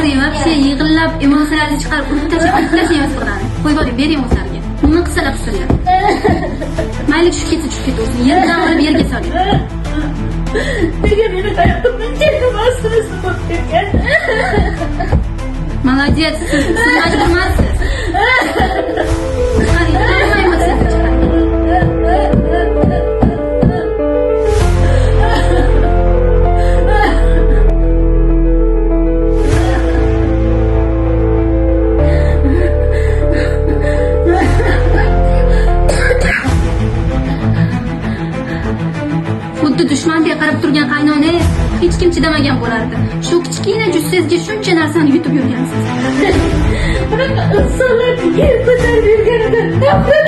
Hozir вообще yig'illab emotsiyalaringizni chiqarib urib tashlaymiz qiladi. Qo'yib oling, bering o'zlariga. Nima qilsalar qilsinlar. Mayli tushib ketsa tushib ketaversin. Yerdan olib yerga soling. Nega meni qayoqqa chekmasiniz ekan? Молодец, siz majburmasiz. Qani, hamma emotsiyani chiqaring. Xuddi dushmanga qarab turgan qaynona hech kim chidamagan bo'lardi. Shu kichkina jussangizga shuncha narsani yutib yurgansiz. Bunaqa insonlarni yer ko'tarib yurganidan nafrat